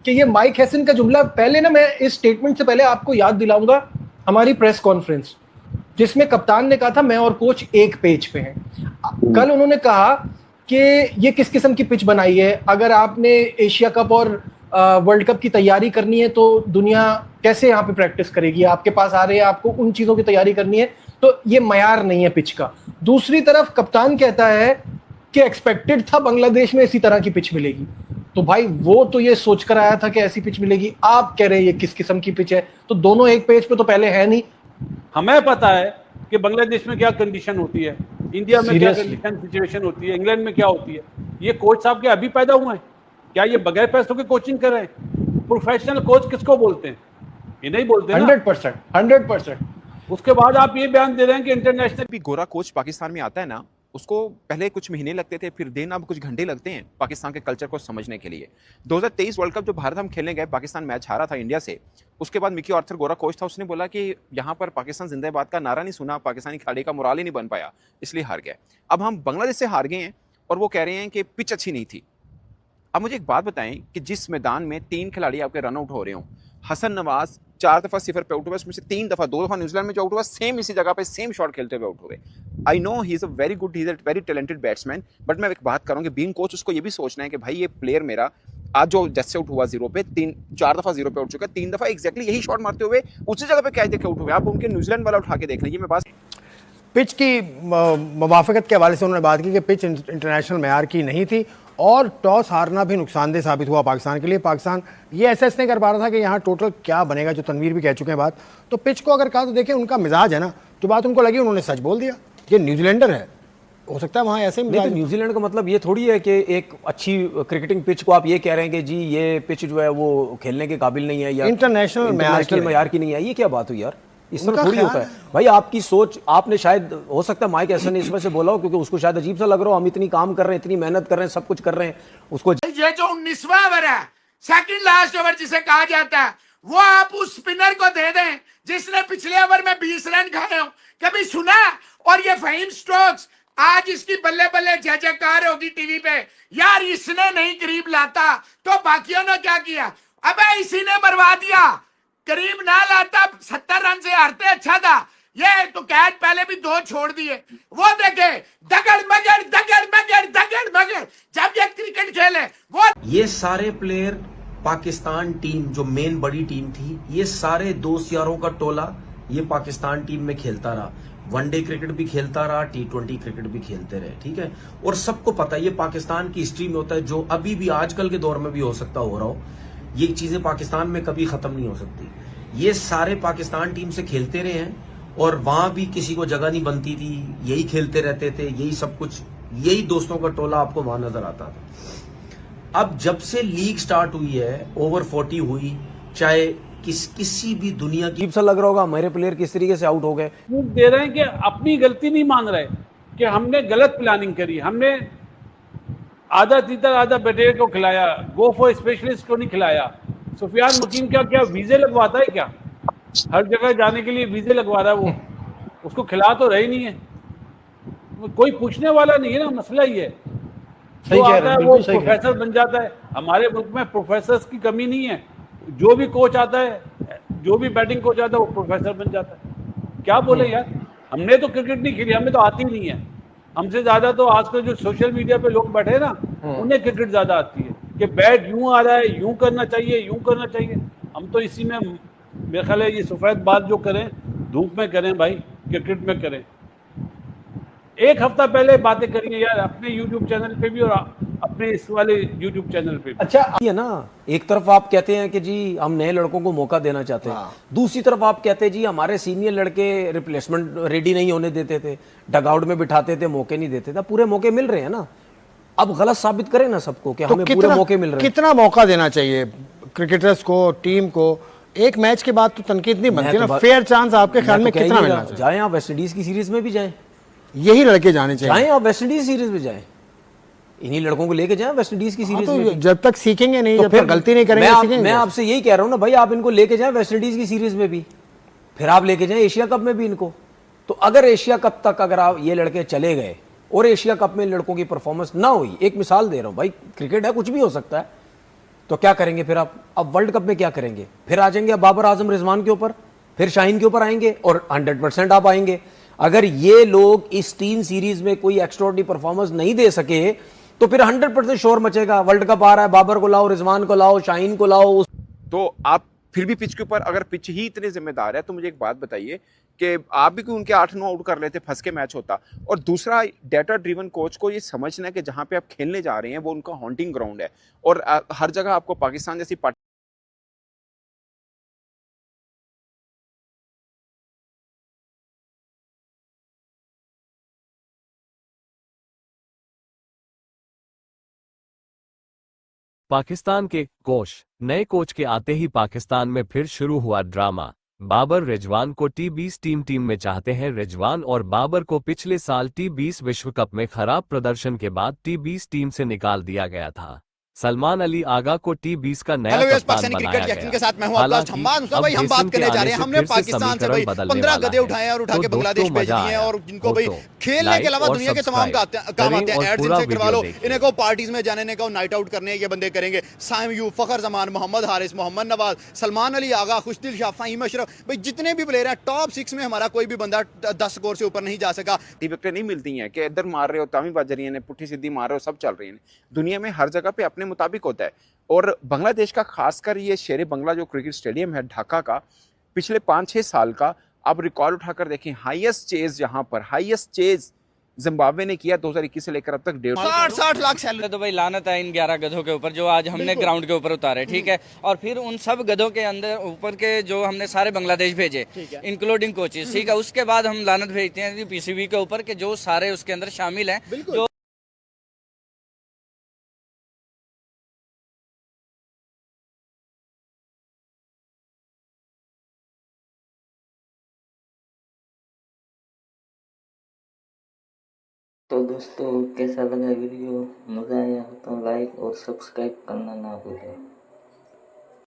कि ये mic Hesson का जुमला, पहले ना मैं इस स्टेटमेंट से पहले आपको याद दिलाऊंगा हमारी प्रेस कॉन्फ्रेंस जिसमें कप्तान ने कहा था मैं और कोच एक पेज पे हैं। कल उन्होंने कहा कि ये किस किस्म की पिच बनाई है, अगर आपने एशिया कप और वर्ल्ड कप की तैयारी करनी है तो दुनिया कैसे यहाँ पे प्रैक्टिस करेगी, आपके पास आ रहे हैं, आपको उन चीज़ों की तैयारी करनी है, तो ये मयार नहीं है पिच का। दूसरी तरफ कप्तान कहता है कि एक्सपेक्टेड था बांग्लादेश में इसी तरह की पिच मिलेगी, तो भाई वो तो ये सोचकर आया था कि ऐसी पिच मिलेगी, आप कह रहे हैं ये किस किस्म की पिच है, तो दोनों एक पेज पे तो पहले है नहीं। हमें पता है कि बांग्लादेश में क्या कंडीशन होती है, इंडिया में क्या कंडीशन सिचुएशन होती है, इंग्लैंड में क्या होती है। ये कोच साहब के अभी पैदा हुए हैं क्या? ये बगैर पैसों के कोचिंग कर रहे हैं? प्रोफेशनल कोच किसको बोलते हैं? ये नहीं बोलते ना। 100%। उसके बाद आप ये बयान दे रहे हैं कि इंटरनेशनल भी गोरा कोच पाकिस्तान में आता है ना, उसको पहले कुछ महीने लगते थे, फिर दिन अब कुछ घंटे लगते हैं पाकिस्तान के कल्चर को समझने के लिए। 2023 वर्ल्ड कप जो भारत हम खेलने गए, पाकिस्तान मैच हारा था इंडिया से, उसके बाद मिकी आर्थर गोरा कोच था, उसने बोला कि यहाँ पर पाकिस्तान जिंदाबाद का नारा नहीं सुना, पाकिस्तानी खिलाड़ी का मोराल ही नहीं बन पाया, इसलिए हार गए। अब हम बांग्लादेश से हार गए हैं और वो कह रहे हैं कि पिच अच्छी नहीं थी। अब मुझे एक बात बताएं कि जिस मैदान में 3 खिलाड़ी आपके रन आउट हो रहे हो, हसन नवाज 4 दफा 0 पे आउट हुआ, उसमें से 3 दफा, 2 दफा न्यूजीलैंड में जो आउट हुआ, सेम इसी जगह पे सेम शॉट खेलते हुए आउट हुए। I know he is a very good, he is a very talented batsman, but मैं एक बात करूँगी, बीइंग कोच उसको ये भी सोचना है कि भाई ये प्लेयर मेरा आज जो जैसे आउट हुआ 0 पे, 4 दफा 0 पे आउट चुका, 3 दफा एग्जैक्टली यही शॉट मारते हुए उसी जगह पे कैच देके आउट हुए। आप उनके न्यूजीलैंड वाला उठा के देख लीजिए। मैं बात पिच की मुवाफकत के हवाले से उन्होंने बात की कि पिच इंटरनेशनल मेयार की नहीं थी और टॉस हारना भी नुकसानदेह साबित हुआ पाकिस्तान के लिए। पाकिस्तान ये एसेस नहीं कर पा रहा था कि यहाँ टोटल क्या बनेगा, जो तनवीर भी कह चुके हैं बात। तो पिच को अगर कहा तो देखिए उनका मिजाज है ना, जो बात उनको लगी उन्होंने सच बोल दिया। ये न्यूजीलैंडर है, हो सकता है वहाँ ऐसे ही तो न्यूजीलैंड का मतलब ये थोड़ी है कि एक अच्छी क्रिकेटिंग पिच को आप ये कह रहे हैं कि जी ये पिच जो है वो खेलने के काबिल नहीं है या इंटरनेशनल मेयार की नहीं है। ये क्या बात हुई यार, इस तरह थोड़ी होता है भाई। आपकी सोच, आपने शायद हो सकता है माइक हैसन ने इसमें से बोला हो क्योंकि उसको शायद अजीब सा लग रहा हो, हम इतनी काम कर रहे हैं, इतनी मेहनत कर रहे हैं, सब कुछ कर रहे हैं उसको। ये जो 19वां ओवर है, सेकंड लास्ट ओवर जिसे कहा जाता है, वो आप उस स्पिनर को दे दें जिसने पिछले ओवर में 20 रन खाए हो, कभी सुना? और ये फहीम स्टोक्स, आज इसकी बल्ले बल्ले जय जयकार होगी टीवी पे, यार इसने नहीं करीब लाता तो बाकियों ने क्या किया, अबे इसी ने मरवा दिया, करीब ना लाता 70 रन से हारते, अच्छा था। ये तो कैच पहले भी 2 छोड़ दिए, वो देखे दगड़ मगड़ दगड़ मगड़ दगड़ मगड़, जब ये क्रिकेट खेले वो। ये सारे प्लेयर पाकिस्तान टीम जो मेन बड़ी टीम थी, ये सारे दोस्त यारों का टोला ये पाकिस्तान टीम में खेलता रहा, वनडे क्रिकेट भी खेलता रहा, T20 क्रिकेट भी खेलते रहे, ठीक है। और सबको पता है ये पाकिस्तान की हिस्ट्री में होता है, जो अभी भी आजकल के दौर में भी हो सकता हो रहा हो, ये चीजें पाकिस्तान में कभी खत्म नहीं हो सकती। ये सारे पाकिस्तान टीम से खेलते रहे हैं और वहां भी किसी को जगह नहीं बनती थी, यही खेलते रहते थे, यही सब कुछ, यही दोस्तों का टोला आपको वहां नजर आता था। अब जब से लीग स्टार्ट हुई है, ओवर 40 हुई, चाहे किसी भी दुनिया की, सा लग रहा होगा हमारे प्लेयर किस तरीके से आउट हो गए। दे रहे हैं कि अपनी गलती नहीं मान रहे कि हमने गलत प्लानिंग करी, हमने आधा तीतर आधा बटेर को खिलाया, गो फॉर स्पेशलिस्ट को नहीं खिलाया। सुफियान मुकीम क्या वीजे लगवाता है क्या? हर जगह जाने के लिए वीजे लगवा रहा है वो, उसको खिला तो रही नहीं है, कोई पूछने वाला नहीं है ना, मसला ही है। तो आता है वो प्रोफेसर बन जाता है। हमारे मुल्क में प्रोफेसर्स की कमी नहीं है, जो भी कोच आता है, जो भी बैटिंग कोच आता है वो प्रोफेसर बन जाता है। क्या बोले यार, हमने तो क्रिकेट नहीं खेली, हमें तो आती नहीं है। हमसे ज्यादा तो आजकल जो सोशल मीडिया पे लोग बैठे ना, उन्हें क्रिकेट ज्यादा आती है कि बैट यूं आ रहा है, यूं करना चाहिए, यूं करना चाहिए। हम तो इसी में, मेरे ख्याल है ये सफेद बात जो करें धूप में करें भाई, क्रिकेट में करें। एक हफ्ता पहले बातें करिए यार अपने YouTube चैनल पे भी और अपने इस वाले YouTube चैनल पे भी। अच्छा ये ना, एक तरफ आप कहते हैं कि जी हम नए लड़कों को मौका देना चाहते हैं, दूसरी तरफ आप कहते हैं जी हमारे सीनियर लड़के रिप्लेसमेंट रेडी नहीं होने देते थे, डगआउट में बिठाते थे, मौके नहीं देते थे। पूरे मौके मिल रहे हैं ना, अब गलत साबित करें ना सबको कि हमें पूरे मौके मिल रहे हैं। कितना मौका देना चाहिए क्रिकेटर्स को, टीम को? एक मैच के बाद तो तनकीद नहीं बनती ना, फेयर चांस आपके ख्याल में कितना मिलना चाहिए? जाएं आप वेस्ट इंडीज की सीरीज में भी जाएं, यही लड़के जाने चाहिए। जाएं आप वेस्ट इंडीज सीरीज में जाएं, इन्हीं लड़कों को लेके जाएं वेस्ट इंडीज की सीरीज में। जब तक सीखेंगे नहीं, जब तक गलती नहीं करेंगे, मैं आपसे यही कह रहा हूं ना भाई, आप इनको लेके जाएं वेस्ट इंडीज की सीरीज में भी, फिर आप लेके जाएं एशिया कप में भी इनको। तो अगर एशिया कप तक अगर आप ये लड़के चले गए और एशिया कप में लड़कों की परफॉर्मेंस ना हुई, एक मिसाल दे रहा हूं भाई, क्रिकेट है, कुछ भी हो सकता है, तो क्या करेंगे फिर आप? अब वर्ल्ड कप में क्या करेंगे? फिर आ जाएंगे अब बाबर आजम रिजवान के ऊपर, फिर शाहीन के ऊपर आएंगे और 100% आप आएंगे। अगर ये लोग इस 3 सीरीज में कोई एक्स्ट्राऑर्डिनरी परफॉर्मेंस नहीं दे सके तो फिर 100% शोर मचेगा, वर्ल्ड कप आ रहा है, बाबर को लाओ, रिजवान को लाओ, शाहीन को लाओ। तो आप फिर भी पिच के ऊपर, अगर पिच ही इतने जिम्मेदार है तो मुझे एक बात बताइए कि आप भी कोई उनके 8-9 आउट कर लेते, फंस के मैच होता। और दूसरा, डेटा ड्रिवन कोच को ये समझना है कि जहां पे आप खेलने जा रहे हैं वो उनका हॉन्टिंग ग्राउंड है, और हर जगह आपको पाकिस्तान जैसी पाकिस्तान के नए कोच के आते ही पाकिस्तान में फिर शुरू हुआ ड्रामा। बाबर रिजवान को टी20 टीम में चाहते हैं। रिजवान और बाबर को पिछले साल टी20 विश्व कप में खराब प्रदर्शन के बाद टी20 टीम से निकाल दिया गया था। सलमान अली आगा को टी20 का नया कप्तान बनाया गया। के साथ मैं हूं अब्बास हम्माद। भाई हम बात करने जा रहे हैं, हमने पाकिस्तान से भाई 15 गधे उठाए हैं और उठा के बांग्लादेश भेज दिए हैं, और जिनको भाई खेलने के अलावा दुनिया के तमाम काम आते हैं। एड्स इनसे करवा लो, इन्हें को पार्टीज में जाने ने को नाइट आउट करने ये बंदे करेंगे। साइम यू, फखर जमान, मोहम्मद हारिस, मोहम्मद नवाज, सलमान अली आगा, खुशदिल शाह, फहीम अशरफ, भाई जितने भी प्लेयर हैं टॉप 6 में हमारा कोई भी बंदा 10 स्कोर से ऊपर नहीं जा सका। विकेटें नहीं मिलती हैं कि इधर मार रहे हो तामी बज रही है, पुट्ठी सीधी मार रहे हो, सब चल रही है। दुनिया में हर जगह पे अपने मुताबिक होता है। और बांग्लादेश का खासकर ये शेर बंगला जो क्रिकेट स्टेडियम है ढाका का, पिछले 5-6 साल का आप रिकॉर्ड उठाकर देखें, हाईएस्ट चेज, जहां पर हाईएस्ट चेज जिम्बाब्वे ने किया 2021 से लेकर अब तक 60 लाख सैलरी। तो भाई लानत है इन 11 गधों के ऊपर जो आज हमने ग्राउंड के ऊपर उतारे, ठीक है। और फिर उन सब गधों के अंदर ऊपर के जो हमने सारे बांग्लादेश भेजे, इंक्लूडिंग कोचेस, ठीक है। उसके बाद हम लानत भेजते हैं पीसीबी के ऊपर के जो सारे उसके अंदर शामिल हैं, जो तो दोस्तों कैसा लगा वीडियो? मज़ा आया तो लाइक और सब्सक्राइब करना ना भूलें।